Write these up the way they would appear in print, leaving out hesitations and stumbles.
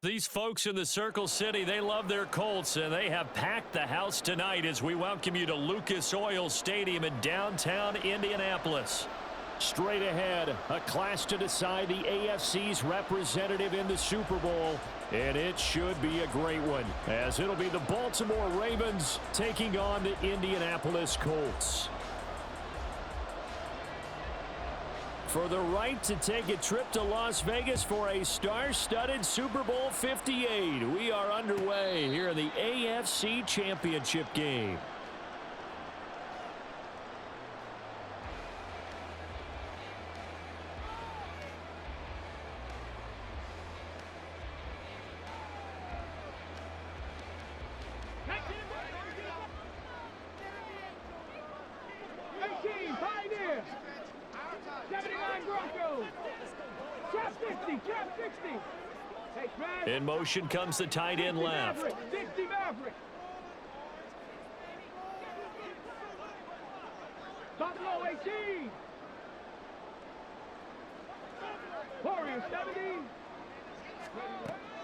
These folks in the Circle City, they love their Colts, and they have packed the house tonight as we welcome you to Lucas Oil Stadium in downtown Indianapolis. Straight ahead, a clash to decide the AFC's representative in the Super Bowl, and it should be a great one, as it'll be the Baltimore Ravens taking on the Indianapolis Colts. For the right to take a trip to Las Vegas for a star-studded Super Bowl 58. We are underway here in the AFC Championship game. In motion comes the tight end left.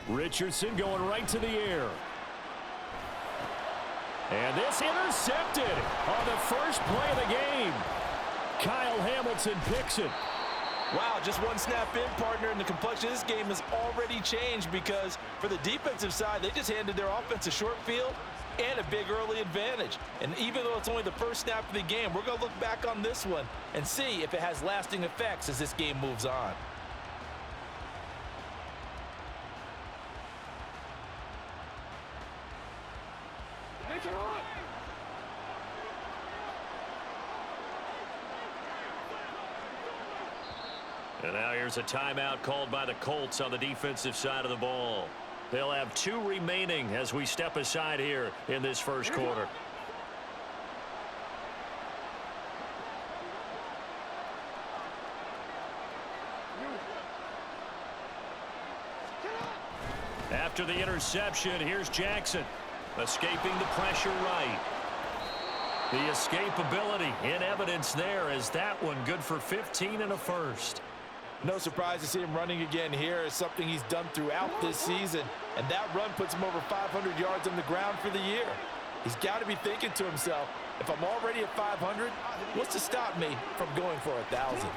Richardson going right to the air. And this intercepted on the first play of the game. Kyle Hamilton picks it. Wow, just one snap in, partner, and the complexion of this game has already changed because for the defensive side, they just handed their offense a short field and a big early advantage. And even though it's only the first snap of the game, we're going to look back on this one and see if it has lasting effects as this game moves on. And now here's a timeout called by the Colts on the defensive side of the ball. They'll have 2 remaining as we step aside here in this first quarter. After the interception, here's Jackson, escaping the pressure right. The escapability in evidence there as that one good for 15 and a first. No surprise to see him running again here. It's something he's done throughout this season. And that run puts him over 500 yards on the ground for the year. He's got to be thinking to himself, if I'm already at 500, what's to stop me from going for 1,000?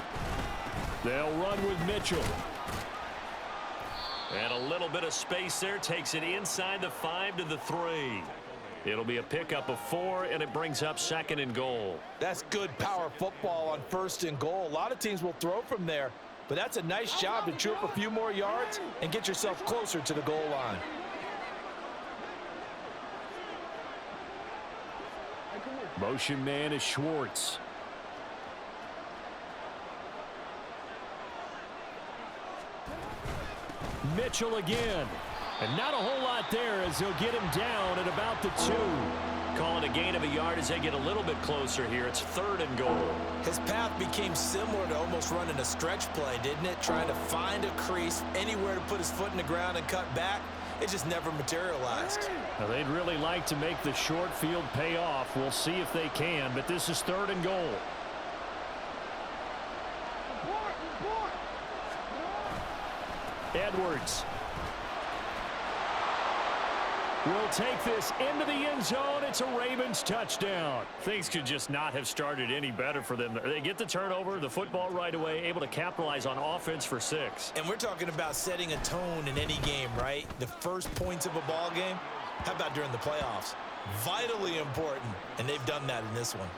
They'll run with Mitchell. And a little bit of space there takes it inside the 5 to the 3. It'll be a pickup of 4, and it brings up 2nd and goal. That's good power football on 1st and goal. A lot of teams will throw from there. But that's a nice job to chew up a few more yards and get yourself closer to the goal line. Motion man is Schwartz. Mitchell again. And not a whole lot there as they'll get him down at about the 2. Calling a gain of a yard as they get a little bit closer here. It's 3rd and goal. His path became similar to almost running a stretch play, didn't it? Trying to find a crease, anywhere to put his foot in the ground and cut back. It just never materialized. Now, they'd really like to make the short field pay off. We'll see if they can, but this is 3rd and goal. Edwards will take this into the end zone. It's a Ravens touchdown. Things could just not have started any better for them. They get the turnover, the football right away, able to capitalize on offense for 6. And we're talking about setting a tone in any game, right? The first points of a ball game. How about during the playoffs? Vitally important, and they've done that in this one.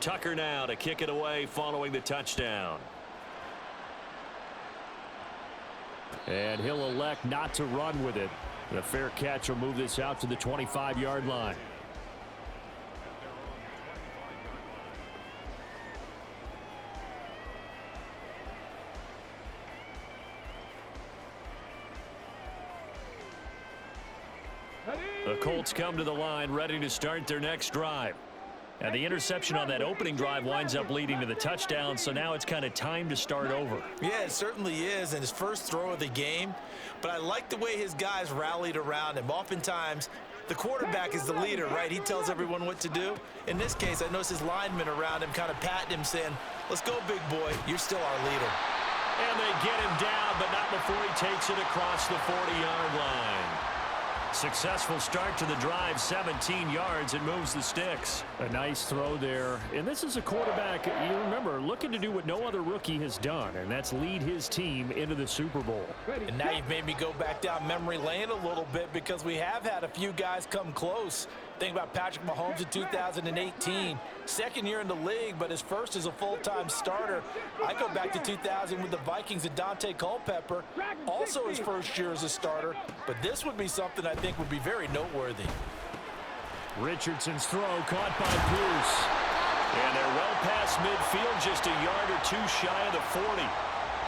Tucker now to kick it away following the touchdown. And he'll elect not to run with it. The fair catch will move this out to the 25-yard line. The Colts come to the line ready to start their next drive. And the interception on that opening drive winds up leading to the touchdown, so now it's kind of time to start over. Yeah, it certainly is, and his first throw of the game. But I like the way his guys rallied around him. Oftentimes, the quarterback is the leader, right? He tells everyone what to do. In this case, I noticed his linemen around him kind of patting him, saying, let's go, big boy. You're still our leader. And they get him down, but not before he takes it across the 40-yard line. Successful start to the drive, 17 yards, and moves the sticks. A nice throw there. And this is a quarterback, you remember, looking to do what no other rookie has done, and that's lead his team into the Super Bowl. And now you've made me go back down memory lane a little bit because we have had a few guys come close. Think about Patrick Mahomes in 2018. Second year in the league, but his first as a full-time starter. I go back to 2000 with the Vikings and Dante Culpepper. Also his first year as a starter. But this would be something I think would be very noteworthy. Richardson's throw caught by Pierce. And they're well past midfield, just a yard or two shy of the 40.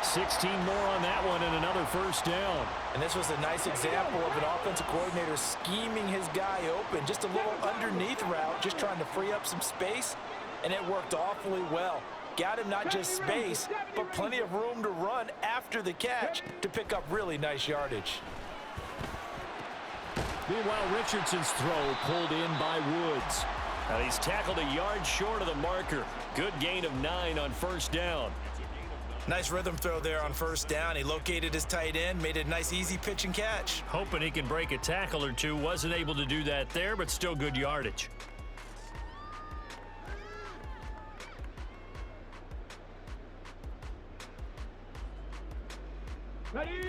16 more on that one and another first down. And this was a nice example of an offensive coordinator scheming his guy open. Just a little underneath route, just trying to free up some space, and it worked awfully well. Got him not just space, but plenty of room to run after the catch to pick up really nice yardage. Meanwhile, Richardson's throw pulled in by Woods. And he's tackled a yard short of the marker. Good gain of 9 on first down. Nice rhythm throw there on first down. He located his tight end, made it a nice easy pitch and catch. Hoping he can break a tackle or two. Wasn't able to do that there, but still good yardage.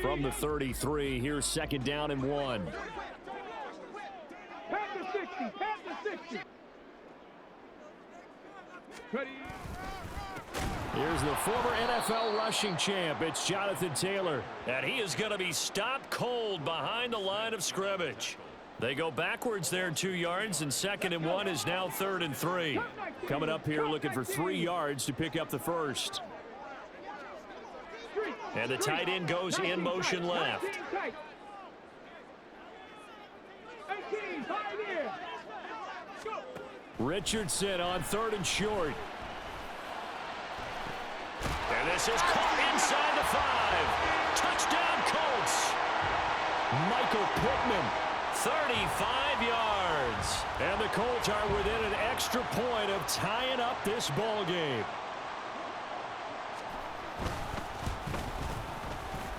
From the 33, here's second down and 1. Pass the 60, pass the 60. Ready. Here's the former NFL rushing champ. It's Jonathan Taylor. And he is going to be stopped cold behind the line of scrimmage. They go backwards there 2 yards, and second and 1 is now 3rd and 3. Coming up here looking for 3 yards to pick up the first. And the tight end goes in motion left. Richardson on 3rd and short. And this is caught inside the 5. Touchdown, Colts. Michael Pittman, 35 yards. And the Colts are within an extra point of tying up this ball game.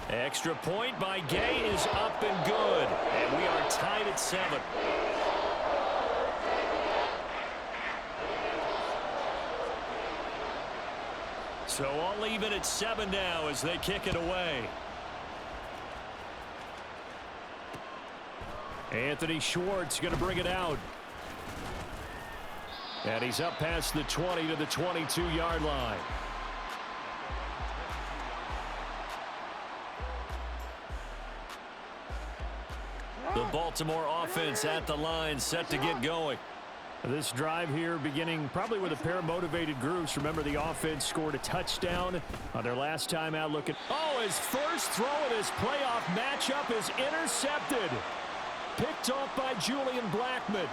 Extra point by Gay is up and good. And we are tied at 7. So I'll leave it at 7 now as they kick it away. Anthony Schwartz going to bring it out. And he's up past the 20 to the 22-yard line. The Baltimore offense at the line, set to get going. This drive here beginning probably with a pair of motivated groups. Remember, the offense scored a touchdown on their last time out looking. Oh, his first throw of this playoff matchup is intercepted. Picked off by Julian Blackmon.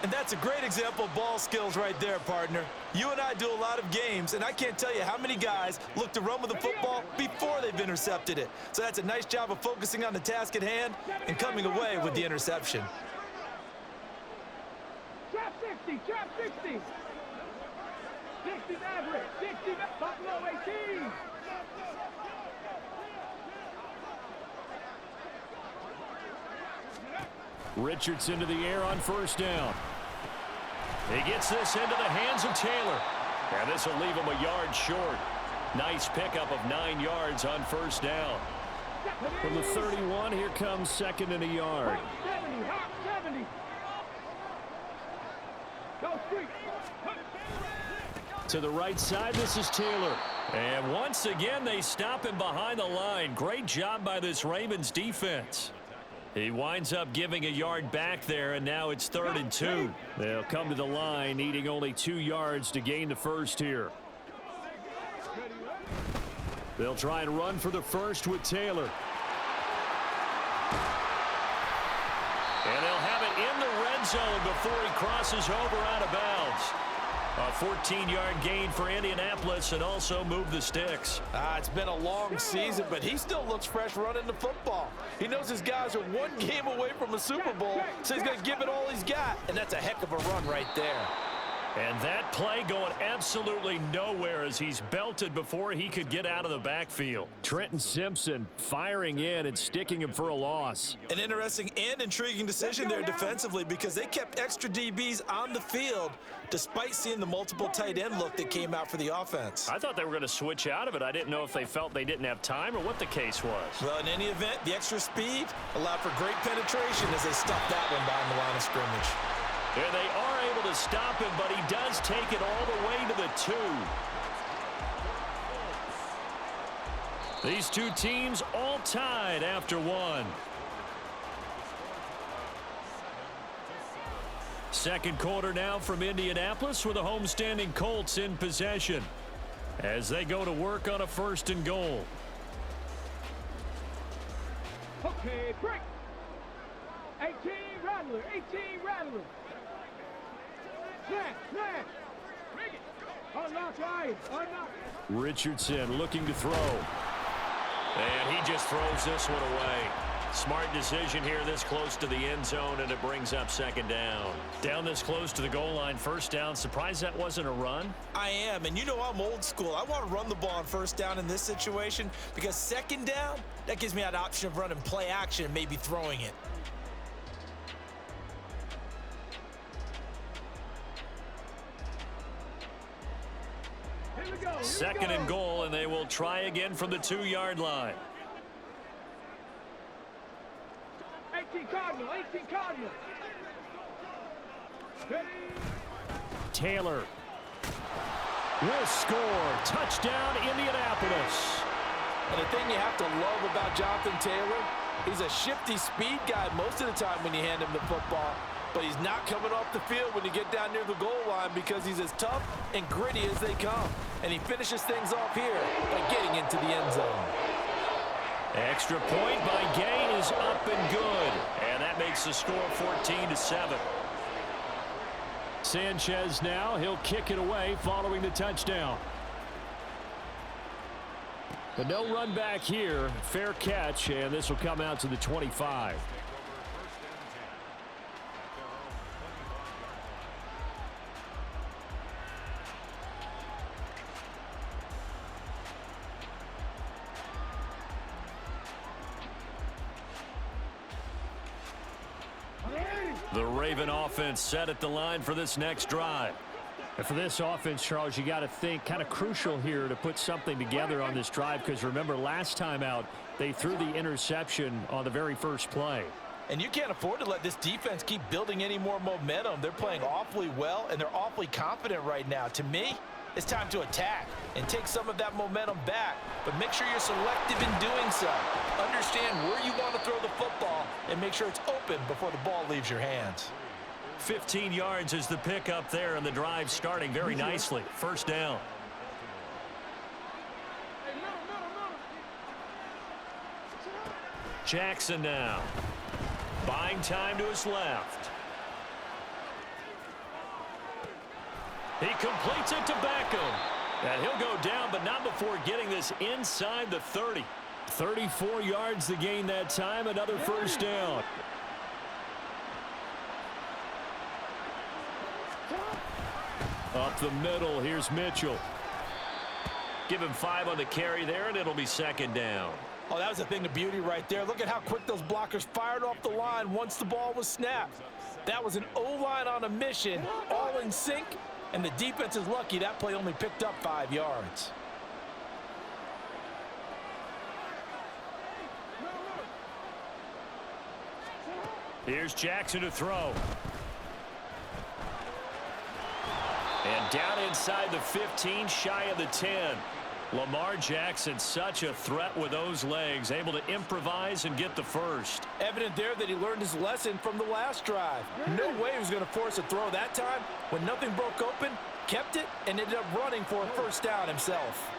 And that's a great example of ball skills right there, partner. You and I do a lot of games, and I can't tell you how many guys look to run with the football before they've intercepted it. So that's a nice job of focusing on the task at hand and coming away with the interception. Trap 60, trap 60. 60 average, 60 Buffalo 18. Richardson to the air on first down. He gets this into the hands of Taylor. And this will leave him a yard short. Nice pickup of 9 yards on first down. From the 31, here comes second and a yard. 70, hot 70. Go street. To the right side, this is Taylor. And once again, they stop him behind the line. Great job by this Ravens defense. He winds up giving a yard back there, and now it's 3rd and 2. They'll come to the line, needing only 2 yards to gain the first here. They'll try and run for the first with Taylor. And they'll have it in the red zone before he crosses over out of bounds. A 14-yard gain for Indianapolis and also move the sticks. It's been a long season, but he still looks fresh running the football. He knows his guys are 1 game away from a Super Bowl, so he's going to give it all he's got, and that's a heck of a run right there. And that play going absolutely nowhere as he's belted before he could get out of the backfield. Trenton Simpson firing in and sticking him for a loss. An interesting and intriguing decision there defensively because they kept extra DBs on the field despite seeing the multiple tight end look that came out for the offense. I thought they were going to switch out of it. I didn't know if they felt they didn't have time or what the case was. Well, in any event, the extra speed allowed for great penetration as they stuffed that one behind the line of scrimmage. And they are able to stop him, but he does take it all the way to the 2. These two teams all tied after one. Second quarter now from Indianapolis with the homestanding Colts in possession as they go to work on a 1st and goal. Okay, break. 18 Rattler, 18 Rattler. Snap, snap. Bring it. Unlock line, unlock. Richardson looking to throw. And he just throws this one away. Smart decision here this close to the end zone, and it brings up 2nd down. Down this close to the goal line, 1st down. Surprised that wasn't a run? I am, and you know I'm old school. I want to run the ball on 1st down in this situation because 2nd down, that gives me that option of running play action and maybe throwing it. Here we go. 2nd and goal, and they will try again from the 2-yard line. 18 Cardinal, 18 Cardinal. Ready. Taylor will score. Touchdown, Indianapolis. And the thing you have to love about Jonathan Taylor, he's a shifty speed guy most of the time when you hand him the football, but he's not coming off the field when you get down near the goal line because he's as tough and gritty as they come. And he finishes things off here by getting into the end zone. Extra point by Gay is up and good. And that makes the score 14-7. Sanchez now, he'll kick it away following the touchdown. But no run back here. Fair catch, and this will come out to the 25. The Raven offense set at the line for this next drive. And for this offense, Charles, you got to think kind of crucial here to put something together on this drive because remember last time out they threw the interception on the very first play. And you can't afford to let this defense keep building any more momentum. They're playing awfully well and they're awfully confident right now. To me, it's time to attack and take some of that momentum back, but make sure you're selective in doing so. Understand where you want to throw the football and make sure it's open before the ball leaves your hands. 15 yards is the pickup there, and the drive starting very nicely. 1st down. Jackson now. Buying time to his left. He completes it to Beckham. And he'll go down, but not before getting this inside the 30. 34 yards to gain that time, another 1st down. Up the middle, here's Mitchell. Give him 5 on the carry there, and it'll be 2nd down. Oh, that was a thing of beauty right there. Look at how quick those blockers fired off the line once the ball was snapped. That was an O-line on a mission, all in sync, and the defense is lucky that play only picked up 5 yards. Here's Jackson to throw. And down inside the 15, shy of the 10. Lamar Jackson, such a threat with those legs, able to improvise and get the first. Evident there that he learned his lesson from the last drive. No way he was going to force a throw that time. When nothing broke open, kept it, and ended up running for a 1st down himself.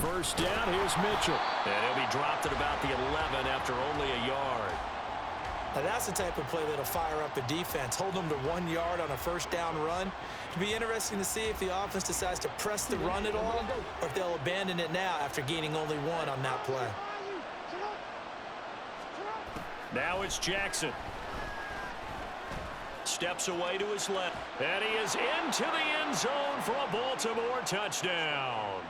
First down, here's Mitchell. And he'll be dropped at about the 11 after only a yard. Now that's the type of play that'll fire up the defense. Hold them to 1 yard on a 1st down run. It'll be interesting to see if the offense decides to press the run at all or if they'll abandon it now after gaining only 1 on that play. Now it's Jackson. Steps away to his left. And he is into the end zone for a Baltimore touchdown.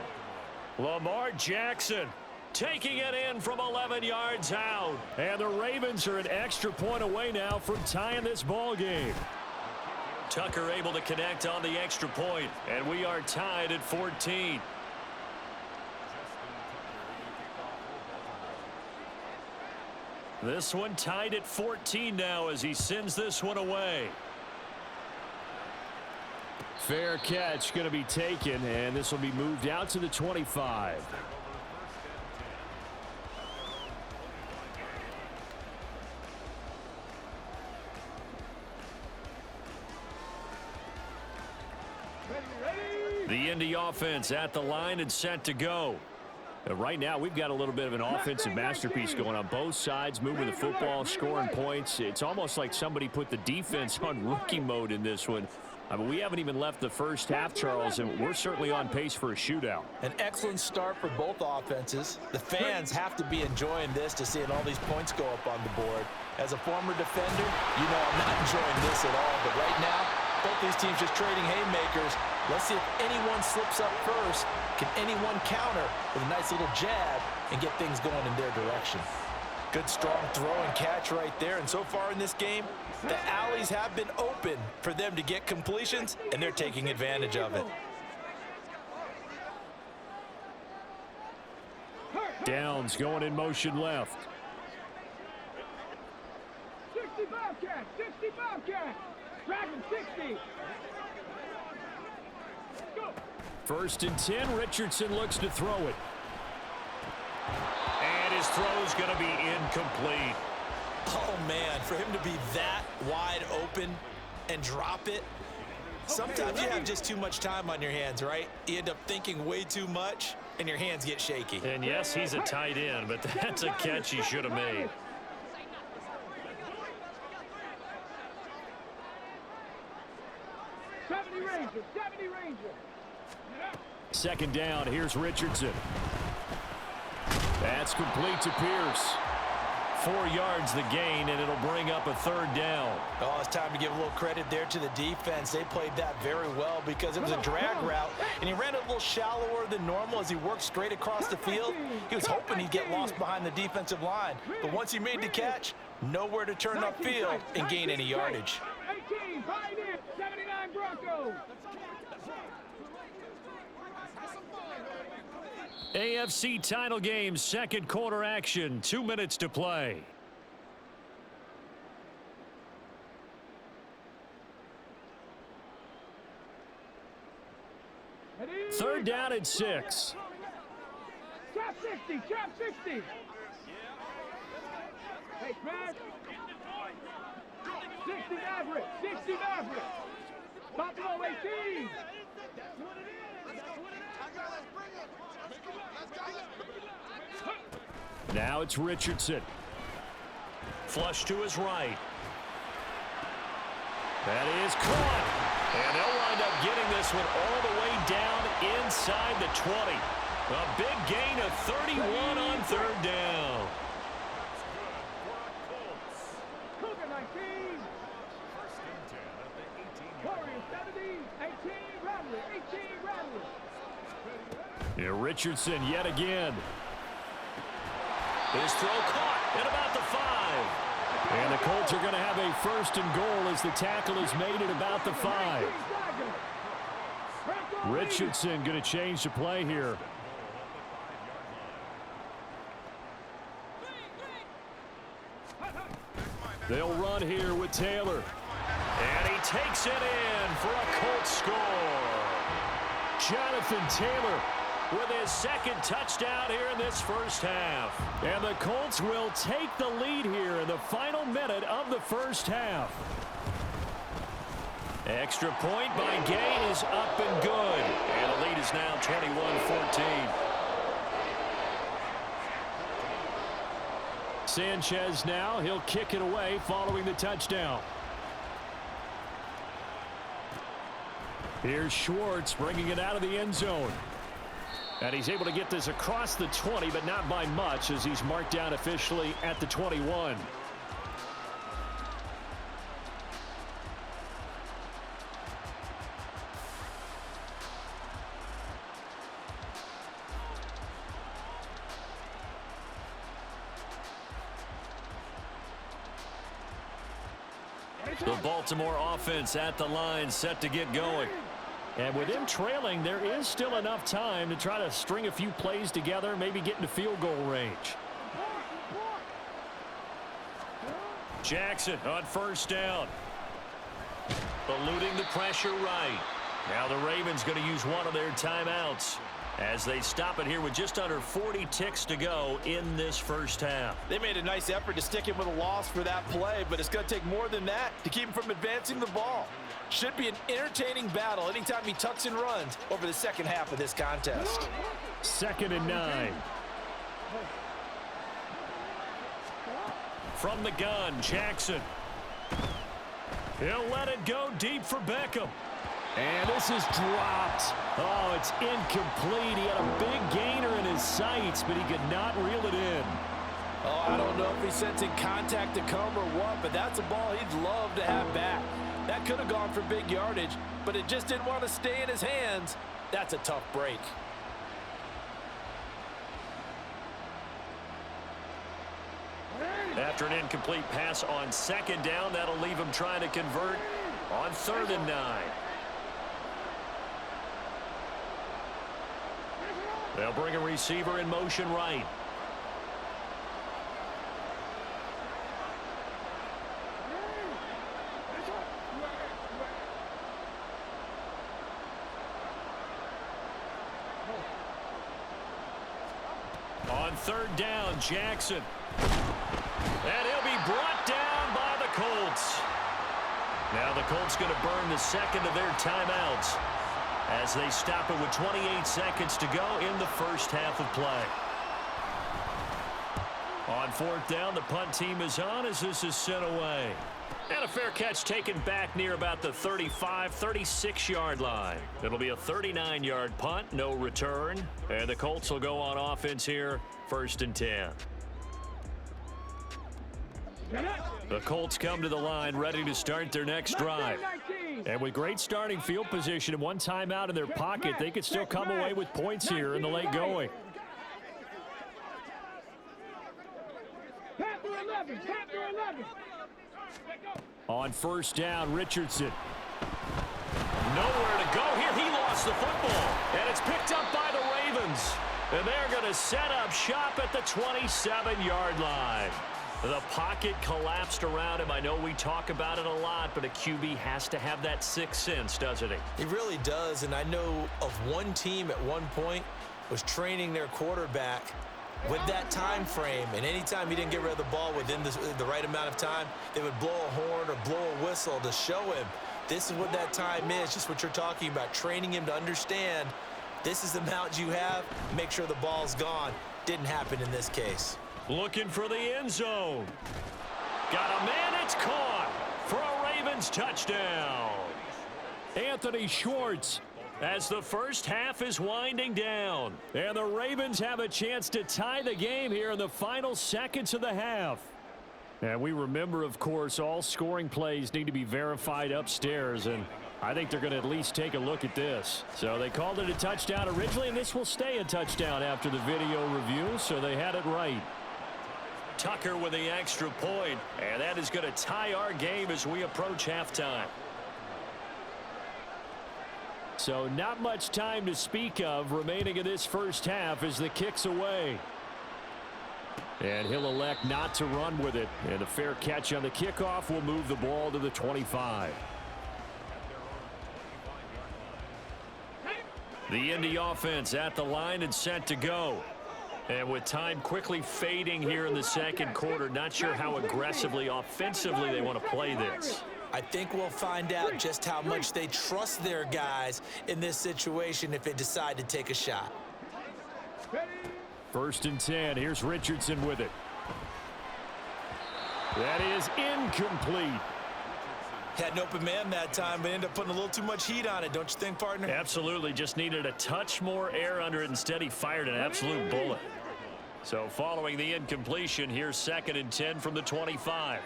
Lamar Jackson taking it in from 11 yards out. And the Ravens are an extra point away now from tying this ball game. Tucker able to connect on the extra point, and we are tied at 14. This one tied at 14 now as he sends this one away. Fair catch going to be taken, and this will be moved out to the 25. The Indy offense at the line and set to go. Right now, we've got a little bit of an offensive masterpiece going on both sides, moving the football, scoring points. It's almost like somebody put the defense on rookie mode in this one. I mean, we haven't even left the first half, Charles, and we're certainly on pace for a shootout. An excellent start for both offenses. The fans have to be enjoying this to seeing all these points go up on the board. As a former defender, you know I'm not enjoying this at all. But right now, both these teams just trading haymakers. Let's see if anyone slips up first. Can anyone counter with a nice little jab and get things going in their direction? Good, strong throw and catch right there. And so far in this game, the alleys have been open for them to get completions, and they're taking advantage of it. Downs going in motion left. 60 Bobcat, 60 Bobcat. Dragon 60. Go. 1st and 10. Richardson looks to throw it. And his throw is going to be incomplete. Oh, man, for him to be that wide open and drop it. Sometimes you have just too much time on your hands, right? You end up thinking way too much, and your hands get shaky. And, yes, he's a tight end, but that's a catch he should have made. Second down, here's Richardson. That's complete to Pierce. 4 yards the gain, and it'll bring up a 3rd down. Oh, it's time to give a little credit there to the defense. They played that very well because it was a drag route, and he ran a little shallower than normal as he worked straight across the field. He was hoping he'd get lost behind the defensive line, but once he made the catch, nowhere to turn upfield and gain any yardage. 18, Pioneer, 79 Broncos. AFC title game, second quarter action, 2 minutes to play. Third down and 6. Trap 60, trap 60. Hey, Crash. 60 Maverick, 60 Maverick. Buffalo 18. Now it's Richardson. Flush to his right. That is caught. And they'll wind up getting this one all the way down inside the 20. A big gain of 31 on 3rd down. Cougar 19. Warriors 70, 18 Rattler, 18 Rattler. Yeah, Richardson yet again. His throw caught at about the 5. And the Colts are going to have a 1st and goal as the tackle is made at about the 5. Richardson going to change the play here. They'll run here with Taylor. And he takes it in for a Colts score. Jonathan Taylor with his 2nd touchdown here in this first half. And the Colts will take the lead here in the final minute of the first half. Extra point by Gay is up and good. And the lead is now 21-14. Sanchez now, he'll kick it away following the touchdown. Here's Schwartz bringing it out of the end zone. And he's able to get this across the 20, but not by much as he's marked down officially at the 21. The Baltimore offense at the line, set to get going. And with them trailing, there is still enough time to try to string a few plays together, maybe get into field goal range. Jackson on first down. Eluding the pressure right. Now the Ravens going to use one of their timeouts as they stop it here with just under 40 ticks to go in this first half. They made a nice effort to stick him with a loss for that play, but it's going to take more than that to keep him from advancing the ball. Should be an entertaining battle anytime he tucks and runs over the second half of this contest. 2nd and 9. From the gun, Jackson. He'll let it go deep for Beckham. And this is dropped. Oh, it's incomplete. He had a big gainer in his sights, but he could not reel it in. Oh, I don't know if he's sensing contact to come or what, but that's a ball he'd love to have back. That could have gone for big yardage, but it just didn't want to stay in his hands. That's a tough break. After an incomplete pass on 2nd down, that'll leave him trying to convert on 3rd and 9. They'll bring a receiver in motion right. On 3rd down, Jackson. And he'll be brought down by the Colts. Now the Colts going to burn the second of their timeouts as they stop it with 28 seconds to go in the first half of play. On 4th down, the punt team is on as this is sent away. And a fair catch taken back near about the 35, 36-yard line. It'll be a 39-yard punt, no return. And the Colts will go on offense here, 1st and 10. The Colts come to the line ready to start their next drive. And with great starting field position and one timeout in their pocket, they could still come away with points here in the late going. On 1st down, Richardson. Nowhere to go here. He lost the football. And it's picked up by the Ravens. And they're going to set up shop at the 27-yard line. The pocket collapsed around him. I know we talk about it a lot, but a QB has to have that sixth sense, doesn't he? He really does, and I know of one team at one point was training their quarterback with that time frame, and anytime he didn't get rid of the ball within the right amount of time, they would blow a horn or blow a whistle to show him this is what that time is, just what you're talking about, training him to understand this is the amount you have, make sure the ball's gone. Didn't happen in this case. Looking for the end zone. Got a man, it's caught for a Ravens touchdown. Anthony Schwartz as the first half is winding down. And the Ravens have a chance to tie the game here in the final seconds of the half. And we remember, of course, all scoring plays need to be verified upstairs, and I think they're going to at least take a look at this. So they called it a touchdown originally, and this will stay a touchdown after the video review, so they had it right. Tucker with the extra point, and that is going to tie our game as we approach halftime. So not much time to speak of remaining in this first half as the kick's away. And he'll elect not to run with it. And a fair catch on the kickoff will move the ball to the 25. The Indy offense at the line and set to go. And with time quickly fading here in the second quarter, not sure how aggressively, offensively they want to play this. I think we'll find out just how much they trust their guys in this situation if they decide to take a shot. 1st and 10. Here's Richardson with it. That is incomplete. Had an open man that time, but ended up putting a little too much heat on it, don't you think, partner? Absolutely. Just needed a touch more air under it. Instead, he fired an absolute bullet. So following the incompletion, here's 2nd and 10 from the 25.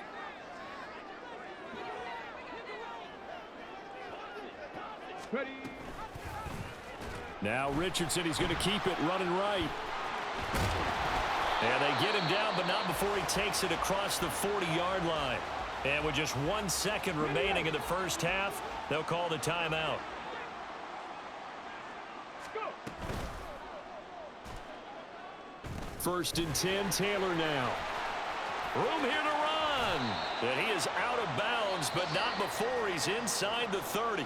Now Richardson, he's going to keep it running right. And they get him down, but not before he takes it across the 40-yard line. And with just 1 second remaining in the first half, they'll call the timeout. First and 10, Taylor now. Room here to run. And he is out of bounds, but not before he's inside the 30.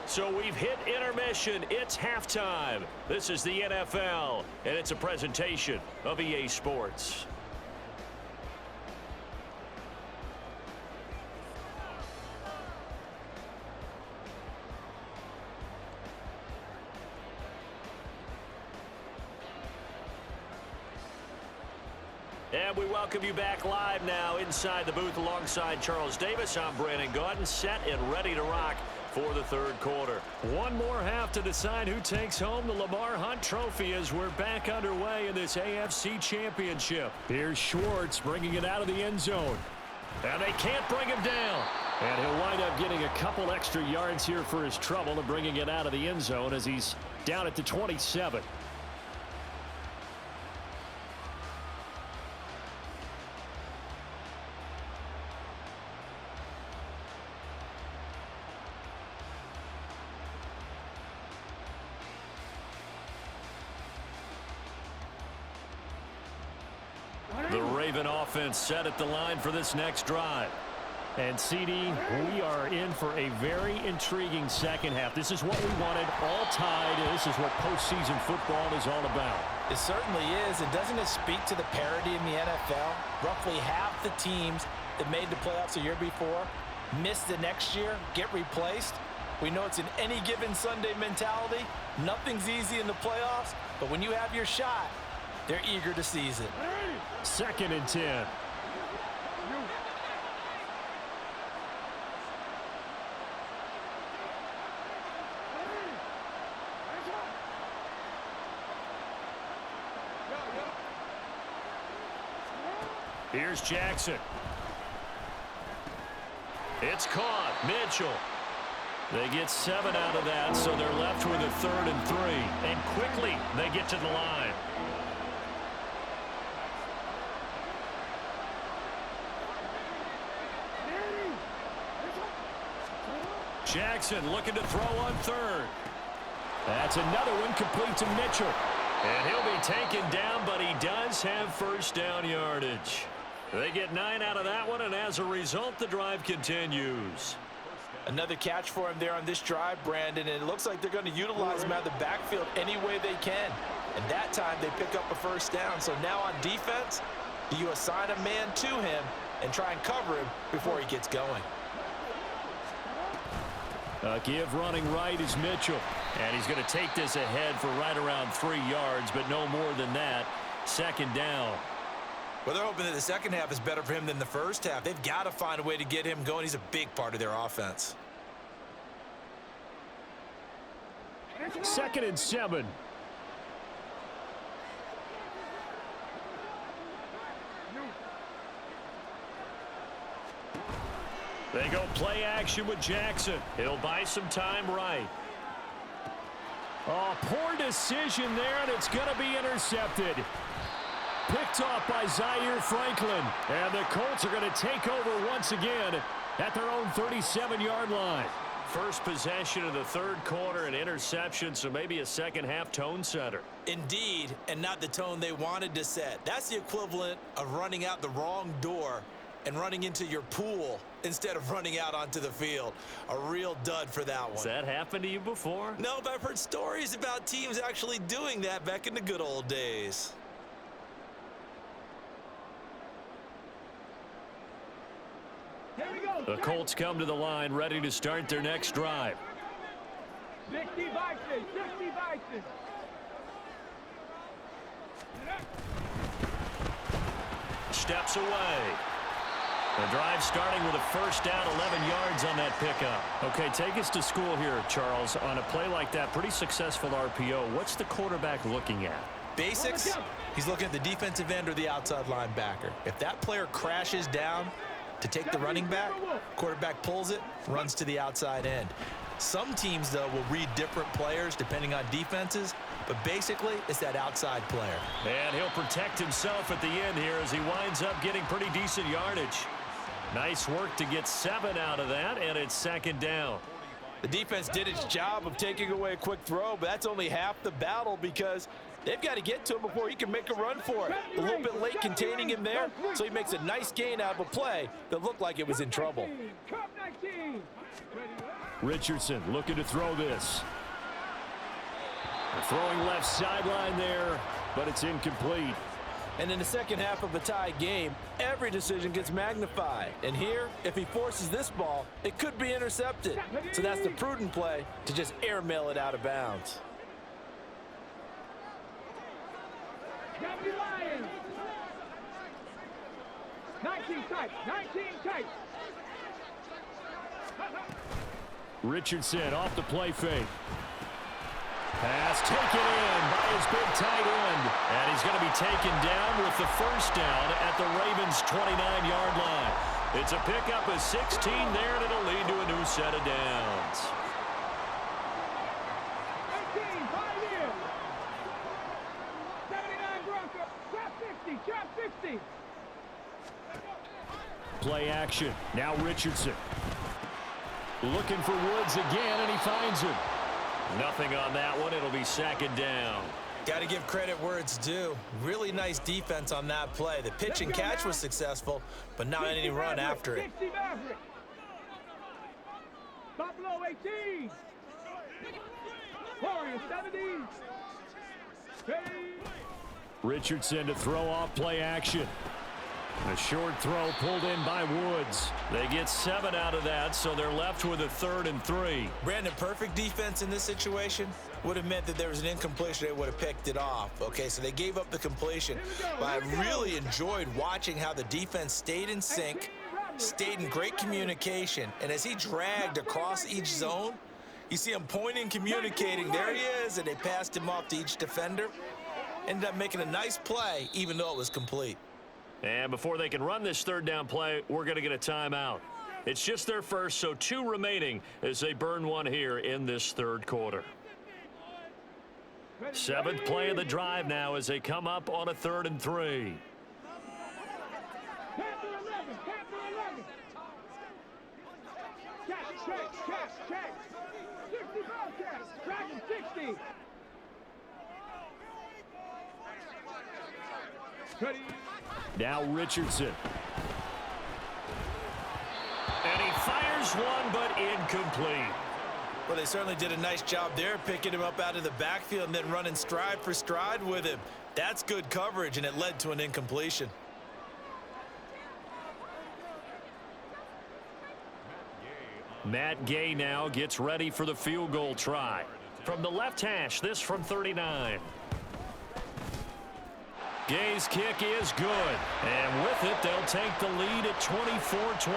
So we've hit intermission. It's halftime. This is the NFL, and it's a presentation of EA Sports. And we welcome you back live now inside the booth alongside Charles Davis. I'm Brandon Gaudin, set and ready to rock for the third quarter. One more half to decide who takes home the Lamar Hunt Trophy as we're back underway in this AFC Championship. Here's Schwartz bringing it out of the end zone. And they can't bring him down. And he'll wind up getting a couple extra yards here for his trouble and bringing it out of the end zone as he's down at the 27. The Raven offense set at the line for this next drive. And CD, we are in for a very intriguing second half. This is what we wanted, all tied. This is what postseason football is all about. It certainly is. And doesn't it speak to the parity in the NFL? Roughly half the teams that made the playoffs a year before miss the next year, get replaced. We know it's an any given Sunday mentality. Nothing's easy in the playoffs, but when you have your shot, they're eager to seize it. Second and 10. Here's Jackson. It's caught. Mitchell. They get 7 out of that, so they're left with a 3rd and 3. And quickly, they get to the line. Jackson looking to throw on 3rd. That's another one complete to Mitchell. And he'll be taken down, but he does have first down yardage. They get 9 out of that one, and as a result, the drive continues. Another catch for him there on this drive, Brandon, and it looks like they're going to utilize him out of the backfield any way they can. And that time, they pick up a first down. So now on defense, do you assign a man to him and try and cover him before he gets going? Give running right is Mitchell. And he's going to take this ahead for right around 3 yards, but no more than that. Second down. Well, they're hoping that the second half is better for him than the first half. They've got to find a way to get him going. He's a big part of their offense. 2nd and 7. They go play action with Jackson. He'll buy some time right. Oh, poor decision there, and it's going to be intercepted. Picked off by Zaire Franklin. And the Colts are going to take over once again at their own 37-yard line. First possession of the third quarter, an interception, so maybe a second half tone setter. Indeed, and not the tone they wanted to set. That's the equivalent of running out the wrong door and running into your pool instead of running out onto the field. A real dud for that one. Has that happened to you before? No, but I've heard stories about teams actually doing that back in the good old days. The Colts come to the line ready to start their next drive. 60 Vikings, 60 Vikings. Steps away. The drive starting with a first down, 11 yards on that pickup. Okay, take us to school here, Charles. On a play like that, pretty successful RPO. What's the quarterback looking at? Basics, he's looking at the defensive end or the outside linebacker. If that player crashes down to take the running back, quarterback pulls it, runs to the outside end. Some teams, though, will read different players depending on defenses, but basically it's that outside player. And he'll protect himself at the end here as he winds up getting pretty decent yardage. Nice work to get 7 out of that, and it's second down. The defense did its job of taking away a quick throw, but that's only half the battle because they've got to get to him before he can make a run for it. A little bit late containing him there, so he makes a nice gain out of a play that looked like it was in trouble. Richardson looking to throw this. Throwing left sideline there, but it's incomplete. And in the second half of a tie game, every decision gets magnified. And here, if he forces this ball, it could be intercepted. So that's the prudent play to just airmail it out of bounds. Lions. 19 tight, 19 tight. Richardson off the play fake. Pass taken in by his big tight end. And he's going to be taken down with the first down at the Ravens' 29-yard line. It's a pickup of 16 there, and it'll lead to a new set of downs. 18, 5 years. 79 Broncos. Trap 60, trap 60. Play action. Now Richardson. Looking for Woods again, and he finds him. Nothing on that one. It'll be second down. Got to give credit where it's due. Really nice defense on that play. The pitch and catch was successful, but not any run after it. 60 Maverick. Buffalo 18. Warriors 17. Richardson to throw off play action. A short throw pulled in by Woods. They get 7 out of that, so they're left with a 3rd and 3. Brandon, perfect defense in this situation would have meant that there was an incompletion. They would have picked it off. Okay, so they gave up the completion. But I really enjoyed watching how the defense stayed in sync, stayed in great communication. And as he dragged across each zone, you see him pointing, communicating. There he is, and they passed him off to each defender. Ended up making a nice play, even though it was complete. And before they can run this 3rd down play, we're going to get a timeout. It's just their first, so 2 remaining as they burn one here in this 3rd quarter. 7th play of the drive now as they come up on a 3rd and 3. Panther 11, Panther 11. Check. 60 Bobcats, Dragon 60. Ready. Now Richardson. And he fires one, but incomplete. Well, they certainly did a nice job there, picking him up out of the backfield and then running stride for stride with him. That's good coverage, and it led to an incompletion. Matt Gay now gets ready for the field goal try. From the left hash, this from 39. Gay's kick is good, and with it, they'll take the lead at 24-21.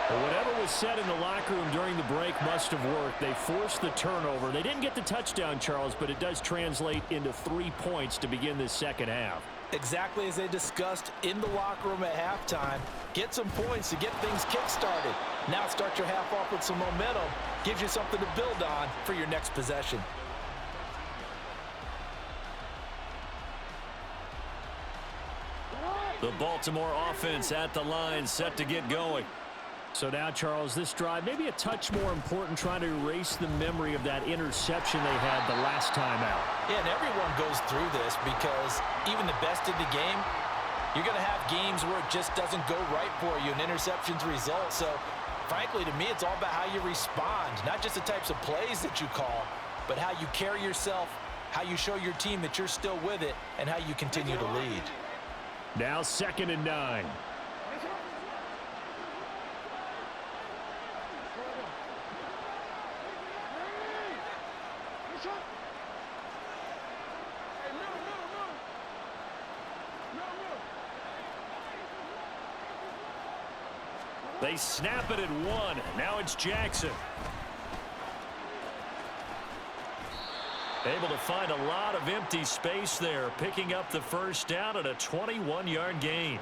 But whatever was said in the locker room during the break must have worked. They forced the turnover. They didn't get the touchdown, Charles, but it does translate into 3 points to begin this second half. Exactly as they discussed in the locker room at halftime. Get some points to get things kick-started. Now start your half off with some momentum. Gives you something to build on for your next possession. The Baltimore offense at the line, set to get going. So now, Charles, this drive maybe a touch more important, trying to erase the memory of that interception they had the last time out. Yeah, and everyone goes through this because even the best in the game, you're going to have games where it just doesn't go right for you and interceptions result. So, frankly, to me, it's all about how you respond, not just the types of plays that you call, but how you carry yourself, how you show your team that you're still with it, and how you continue to lead. Now 2nd and 9. They snap it at 1. Now it's Jackson. Able to find a lot of empty space there, picking up the first down at a 21-yard gain.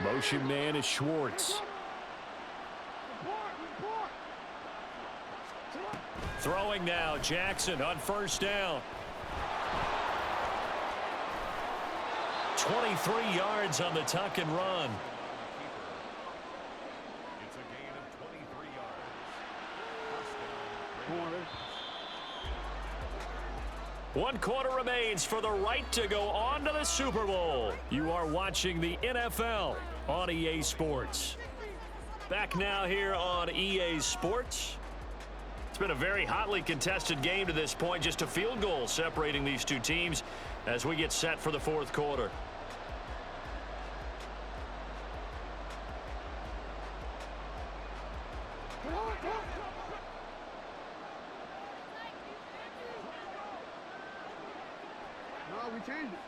Motion man is Schwartz. Throwing now, Jackson on first down. 23 yards on the tuck and run. It's a gain of 23 yards. One quarter remains for the right to go on to the Super Bowl. You are watching the NFL on EA Sports. Back now here on EA Sports. It's been a very hotly contested game to this point. Just a field goal separating these two teams as we get set for the fourth quarter. No, we changed it.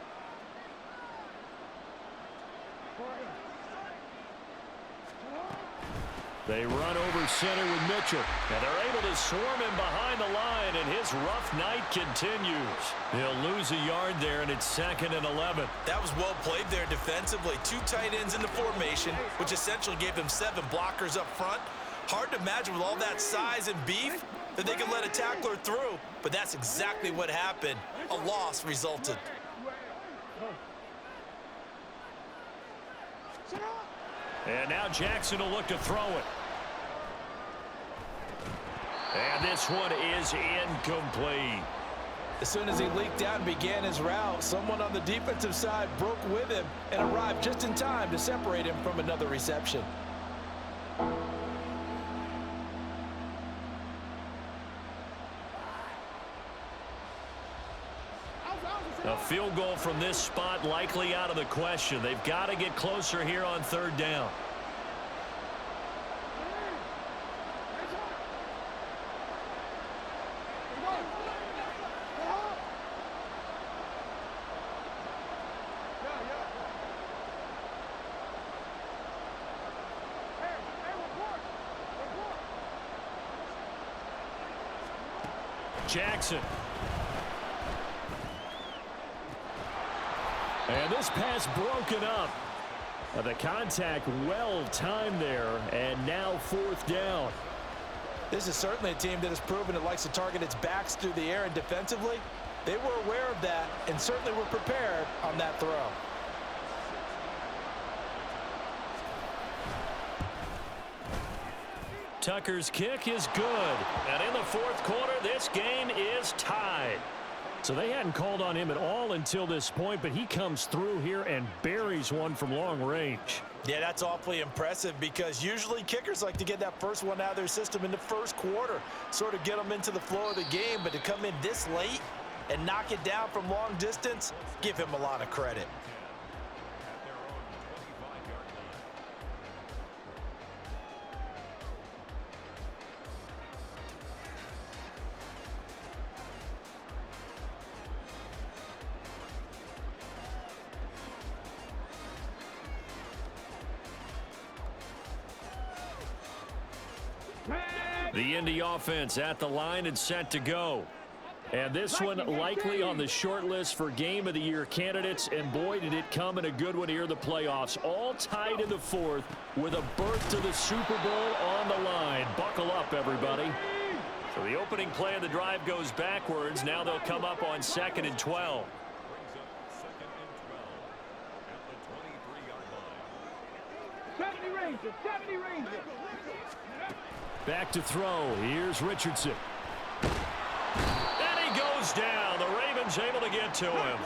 They run over center with Mitchell, and they're able to swarm him behind the line, and his rough night continues. He'll lose a yard there, and it's 2nd and 11. That was well played there defensively. 2 tight ends in the formation, which essentially gave them 7 blockers up front. Hard to imagine with all that size and beef that they could let a tackler through, but that's exactly what happened. A loss resulted. And now Jackson will look to throw it. And this one is incomplete. As soon as he leaked out and began his route, someone on the defensive side broke with him and arrived just in time to separate him from another reception. A field goal from this spot likely out of the question. They've got to get closer here on 3rd down. Jackson. And this pass broken up. The contact well timed there, and now 4th down. This is certainly a team that has proven it likes to target its backs through the air, and defensively, they were aware of that and certainly were prepared on that throw. Tucker's kick is good. And in the 4th quarter, this game is tied. So they hadn't called on him at all until this point, but he comes through here and buries one from long range. Yeah, that's awfully impressive because usually kickers like to get that first one out of their system in the 1st quarter, sort of get them into the flow of the game, but to come in this late and knock it down from long distance, give him a lot of credit. The Indy offense at the line and set to go. And this one likely on the short list for Game of the Year candidates. And boy, did it come in a good one here in the playoffs. All tied in the 4th with a berth to the Super Bowl on the line. Buckle up, everybody. So the opening play of the drive goes backwards. Now they'll come up on 2nd and 12. Back to throw. Here's Richardson. And he goes down. The Ravens able to get to him.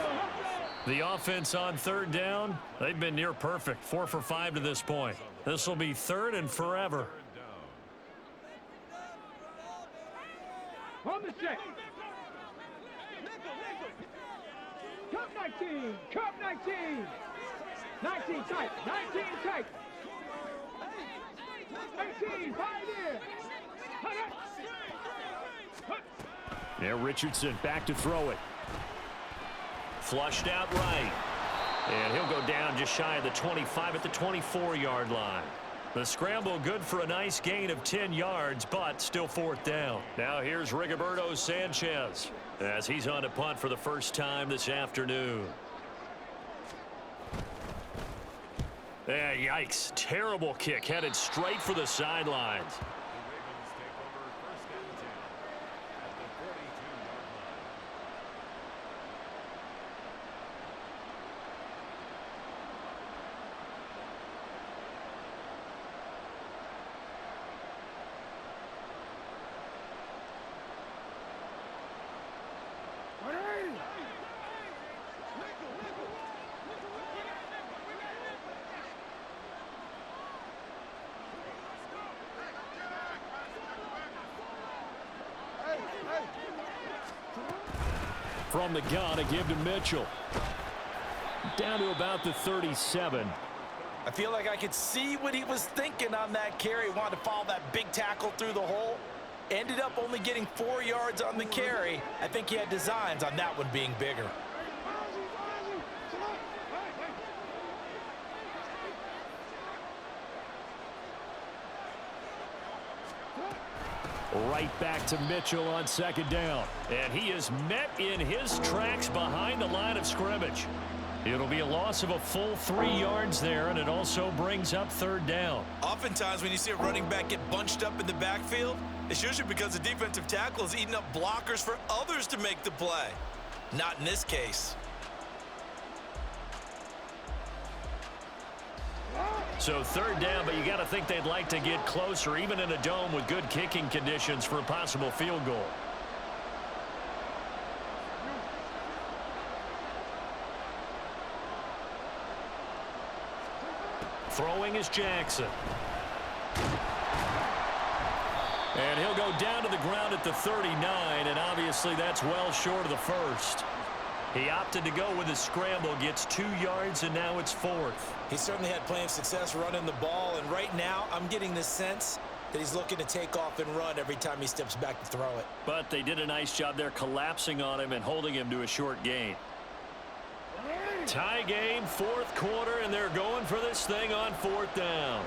The offense on 3rd down, they've been near perfect. 4 for 5 to this point. This will be 3rd and forever. On the check. Cup 19. Cup 19. 19 tight. 19 tight. 18. 5 in. Yeah, Richardson back to throw it. Flushed out right. And he'll go down just shy of the 25 at the 24-yard line. The scramble good for a nice gain of 10 yards, but still 4th down. Now here's Rigoberto Sanchez as he's on to punt for the first time this afternoon. Yeah, yikes. Terrible kick headed straight for the sidelines. The Ravens take over 1st and 10 at the 42-yard line. From the gun, a give to Mitchell. Down to about the 37. I feel like I could see what he was thinking on that carry. Wanted to follow that big tackle through the hole. Ended up only getting 4 yards on the carry. I think he had designs on that one being bigger. Right back to Mitchell on 2nd down. And he is met in his tracks behind the line of scrimmage. It'll be a loss of a full 3 yards there, and it also brings up 3rd down. Oftentimes when you see a running back get bunched up in the backfield, it's usually because the defensive tackle is eating up blockers for others to make the play. Not in this case. So 3rd down, but you got to think they'd like to get closer, even in a dome with good kicking conditions for a possible field goal. Throwing is Jackson. And he'll go down to the ground at the 39, and obviously that's well short of the first. He opted to go with his scramble, gets 2 yards, and now it's 4th. He certainly had plenty of success running the ball, and right now I'm getting the sense that he's looking to take off and run every time he steps back to throw it. But they did a nice job there collapsing on him and holding him to a short gain. Tie game, 4th quarter, and they're going for this thing on 4th down.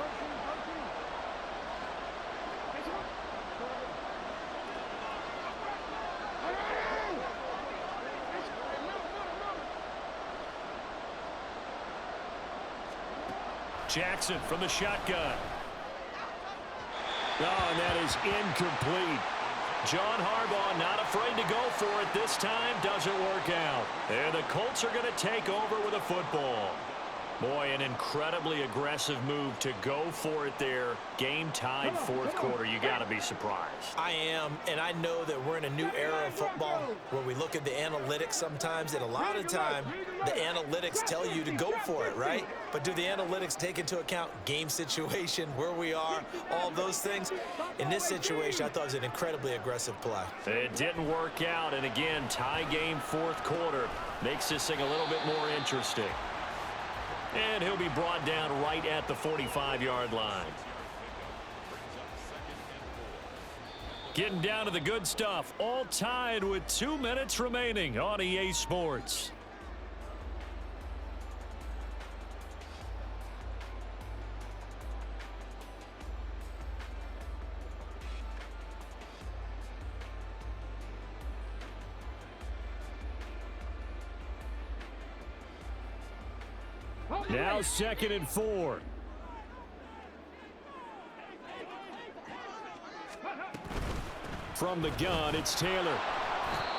Jackson from the shotgun. Oh, and that is incomplete. John Harbaugh not afraid to go for it this time. Doesn't work out. And the Colts are going to take over with a football. Boy, an incredibly aggressive move to go for it there. Game tied 4th quarter. You got to be surprised. I am, and I know that we're in a new era of football where we look at the analytics sometimes, and a lot of time the analytics tell you to go for it, right? But do the analytics take into account game situation, where we are, all those things? In this situation, I thought it was an incredibly aggressive play. It didn't work out, and again, tie game 4th quarter makes this thing a little bit more interesting. And he'll be brought down right at the 45-yard line. Getting down to the good stuff, all tied with 2 minutes remaining on EA Sports. Now 2nd and 4. From the gun, it's Taylor.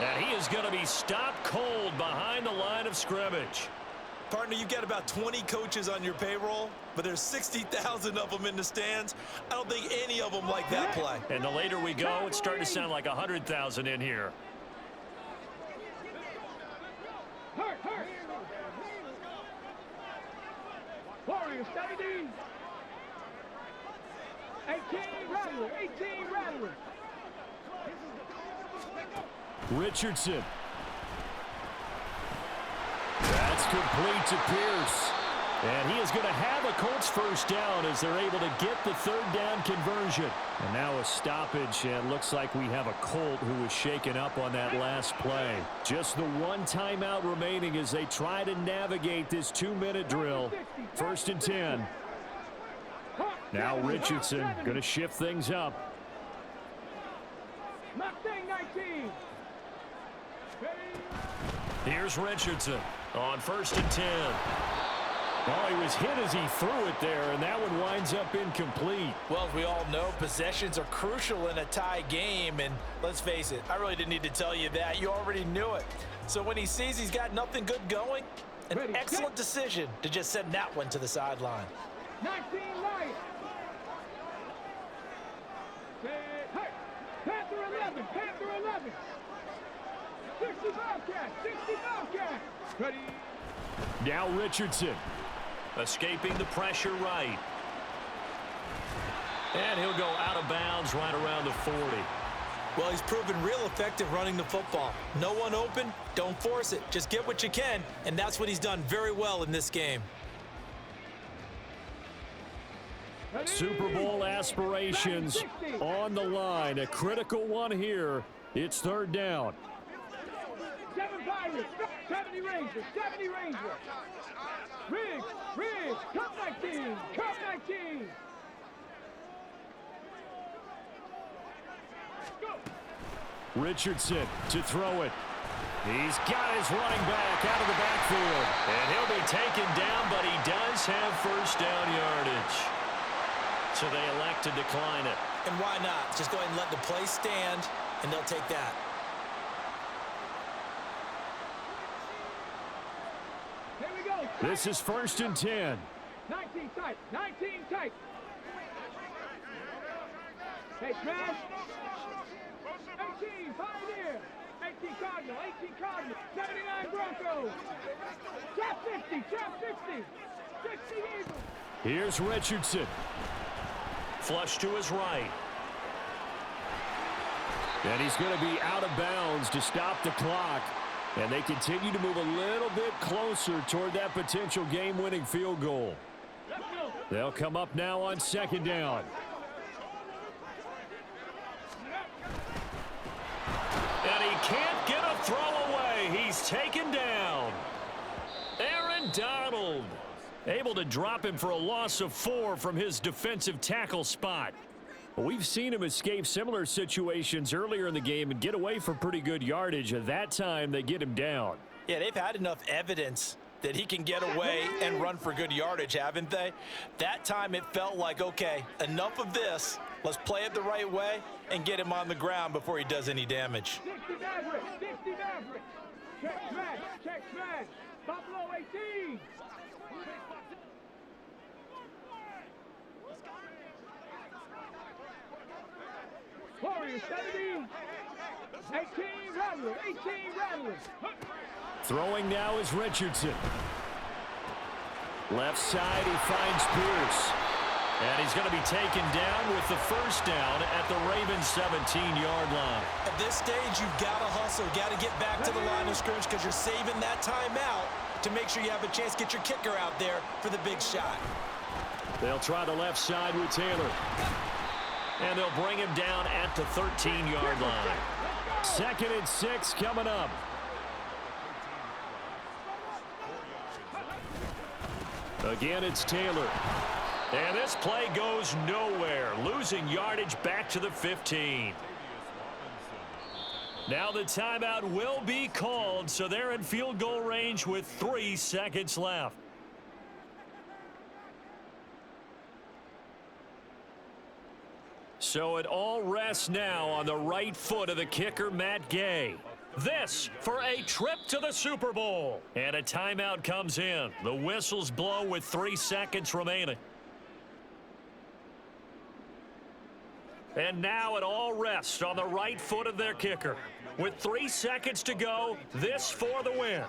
And he is going to be stopped cold behind the line of scrimmage. Partner, you got about 20 coaches on your payroll, but there's 60,000 of them in the stands. I don't think any of them like that play. And the later we go, it's starting to sound like 100,000 in here. Warriors, steady. 18 Rattler, 18 Rattler. Richardson. That's complete to Pierce. And he is going to have a Colts first down as they're able to get the 3rd down conversion. And now a stoppage, and looks like we have a Colt who was shaken up on that last play. Just the 1 timeout remaining as they try to navigate this 2-minute drill. 1st and 10. Now Richardson going to shift things up. Mustang 19. Here's Richardson on 1st and 10. Oh, he was hit as he threw it there, and that one winds up incomplete. Well, as we all know, possessions are crucial in a tie game, and let's face it, I really didn't need to tell you that. You already knew it. So when he sees he's got nothing good going, an excellent decision to just send that one to the sideline. 19 light. Hey, Panther 11, Panther 11. 60 Bobcat, 60 Bobcat. Ready. Now Richardson. Escaping the pressure right. And he'll go out of bounds right around the 40. Well, he's proven real effective running the football. No one open, don't force it. Just get what you can, and that's what he's done very well in this game. Super Bowl aspirations on the line. A critical one here. It's third down. 7 Pirates, 70 Rangers, 70 Rangers. Riggs, Cup 19, Cup 19. Richardson to throw it. He's got his running back out of the backfield. And he'll be taken down, but he does have first down yardage. So they elect to decline it. And why not? Just go ahead and let the play stand, and they'll take that. Here we go. This is 1st and 10. 19 tight, 19 tight. Hey, Trash. 18, Pioneer. 18 Cardinal, 18 Cardinal. 79 Broncos. Trap 50, trap 50. 60 Eagles. Here's Richardson. Flush to his right. And he's going to be out of bounds to stop the clock. And they continue to move a little bit closer toward that potential game-winning field goal. They'll come up now on 2nd down. And he can't get a throw away. He's taken down. Aaron Donald able to drop him for a loss of 4 from his defensive tackle spot. We've seen him escape similar situations earlier in the game and get away for pretty good yardage. At that time, they get him down. Yeah, they've had enough evidence that he can get away and run for good yardage, haven't they? That time it felt like, okay, enough of this. Let's play it the right way and get him on the ground before he does any damage. 60 Maverick, 60 Maverick. Check smash. Buffalo 18. Warriors 70. 18 Rattler, 18 Rattler. Throwing now is Richardson. Left side, he finds Pierce. And he's going to be taken down with the first down at the Ravens' 17-yard line. At this stage, you've got to hustle, got to get back to the line of scrimmage because you're saving that timeout to make sure you have a chance to get your kicker out there for the big shot. They'll try the left side with Taylor. And they'll bring him down at the 13-yard line. 2nd and 6 coming up. Again, it's Taylor. And this play goes nowhere, losing yardage back to the 15. Now the timeout will be called, so they're in field goal range with 3 seconds left. So it all rests now on the right foot of the kicker, Matt Gay. This for a trip to the Super Bowl. And a timeout comes in. The whistles blow with 3 seconds remaining. And now it all rests on the right foot of their kicker. With 3 seconds to go, this for the win.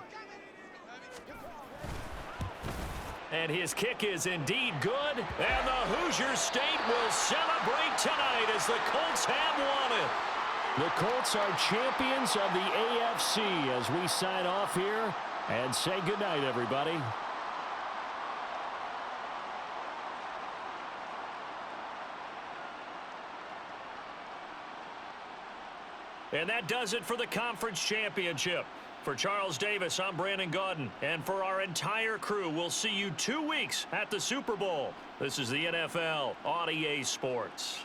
And his kick is indeed good. And the Hoosier State will celebrate tonight as the Colts have won it. The Colts are champions of the AFC as we sign off here and say goodnight, everybody. And that does it for the conference championship. For Charles Davis, I'm Brandon Gaudin. And for our entire crew, we'll see you 2 weeks at the Super Bowl. This is the NFL on EA Sports.